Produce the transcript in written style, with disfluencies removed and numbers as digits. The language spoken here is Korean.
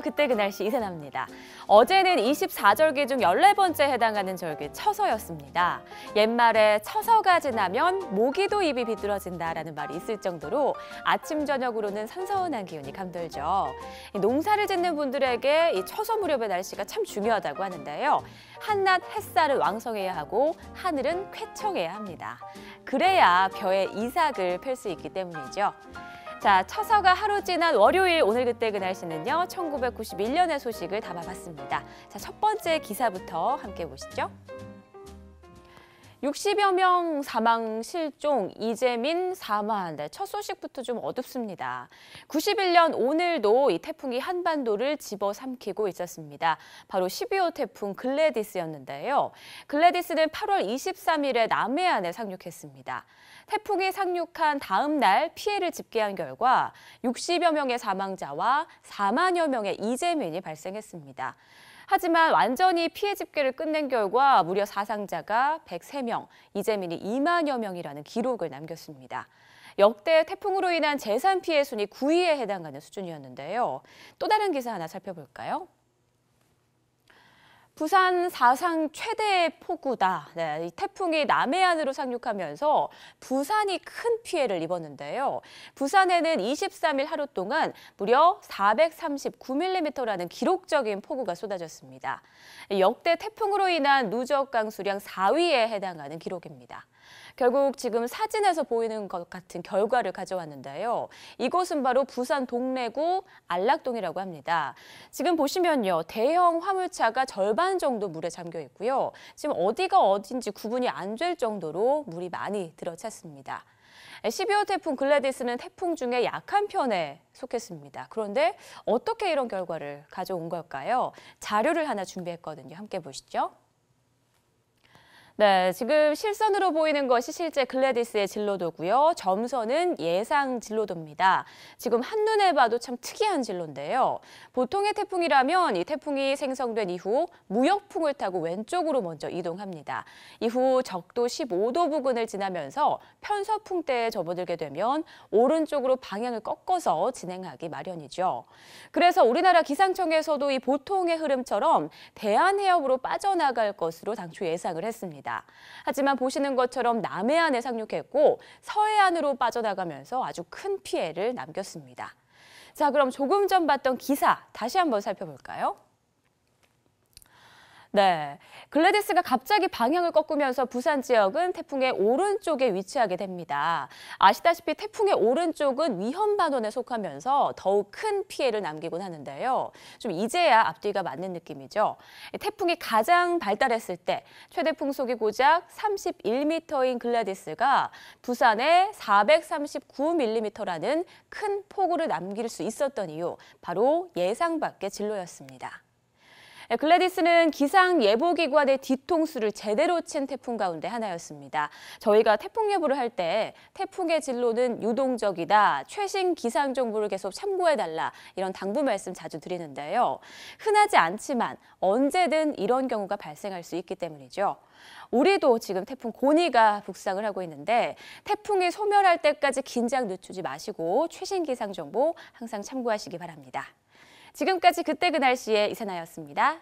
안녕하세요. 그때 그 날씨 이세나입니다. 어제는 24절기 중 14번째 해당하는 절기 처서였습니다. 옛말에 처서가 지나면 모기도 입이 비뚤어진다라는 말이 있을 정도로 아침 저녁으로는 선선한 기운이 감돌죠. 농사를 짓는 분들에게 이 처서 무렵의 날씨가 참 중요하다고 하는데요. 한낮 햇살은 왕성해야 하고 하늘은 쾌청해야 합니다. 그래야 벼의 이삭을 펼 수 있기 때문이죠. 자, 처서가 하루 지난 월요일 오늘 그때 그 날씨는요. 1991년의 소식을 담아봤습니다. 자, 첫 번째 기사부터 함께 보시죠. 60여 명 사망 실종, 이재민 사망. 네, 첫 소식부터 좀 어둡습니다. 91년 오늘도 이 태풍이 한반도를 집어삼키고 있었습니다. 바로 12호 태풍 글래디스였는데요. 글래디스는 8월 23일에 남해안에 상륙했습니다. 태풍이 상륙한 다음 날 피해를 집계한 결과 60여 명의 사망자와 4만여 명의 이재민이 발생했습니다. 하지만 완전히 피해 집계를 끝낸 결과 무려 사상자가 103명, 이재민이 2만여 명이라는 기록을 남겼습니다. 역대 태풍으로 인한 재산 피해 순위 9위에 해당하는 수준이었는데요. 또 다른 기사 하나 살펴볼까요? 부산 사상 최대의 폭우다. 네, 이 태풍이 남해안으로 상륙하면서 부산이 큰 피해를 입었는데요. 부산에는 23일 하루 동안 무려 439mm라는 기록적인 폭우가 쏟아졌습니다. 역대 태풍으로 인한 누적 강수량 4위에 해당하는 기록입니다. 결국 지금 사진에서 보이는 것 같은 결과를 가져왔는데요. 이곳은 바로 부산 동래구 안락동이라고 합니다. 지금 보시면요. 대형 화물차가 절반 정도 물에 잠겨 있고요. 지금 어디가 어딘지 구분이 안 될 정도로 물이 많이 들어찼습니다. 12호 태풍 글래디스는 태풍 중에 약한 편에 속했습니다. 그런데 어떻게 이런 결과를 가져온 걸까요? 자료를 하나 준비했거든요. 함께 보시죠. 네, 지금 실선으로 보이는 것이 실제 글래디스의 진로도고요. 점선은 예상 진로도입니다. 지금 한눈에 봐도 참 특이한 진로인데요. 보통의 태풍이라면 이 태풍이 생성된 이후 무역풍을 타고 왼쪽으로 먼저 이동합니다. 이후 적도 15도 부근을 지나면서 편서풍대에 접어들게 되면 오른쪽으로 방향을 꺾어서 진행하기 마련이죠. 그래서 우리나라 기상청에서도 이 보통의 흐름처럼 대한해협으로 빠져나갈 것으로 당초 예상을 했습니다. 하지만 보시는 것처럼 남해안에 상륙했고 서해안으로 빠져나가면서 아주 큰 피해를 남겼습니다. 자, 그럼 조금 전 봤던 기사 다시 한번 살펴볼까요? 네, 글래디스가 갑자기 방향을 꺾으면서 부산 지역은 태풍의 오른쪽에 위치하게 됩니다. 아시다시피 태풍의 오른쪽은 위험반원에 속하면서 더욱 큰 피해를 남기곤 하는데요. 좀 이제야 앞뒤가 맞는 느낌이죠. 태풍이 가장 발달했을 때 최대 풍속이 고작 31m인 글래디스가 부산에 439mm라는 큰 폭우를 남길 수 있었던 이유, 바로 예상 밖의 진로였습니다. 글래디스는 기상예보기관의 뒤통수를 제대로 친 태풍 가운데 하나였습니다. 저희가 태풍 예보를 할 때 태풍의 진로는 유동적이다, 최신 기상 정보를 계속 참고해달라 이런 당부 말씀 자주 드리는데요. 흔하지 않지만 언제든 이런 경우가 발생할 수 있기 때문이죠. 우리도 지금 태풍 고니가 북상을 하고 있는데 태풍이 소멸할 때까지 긴장 늦추지 마시고 최신 기상 정보 항상 참고하시기 바랍니다. 지금까지 그때 그 날씨의 이세나였습니다.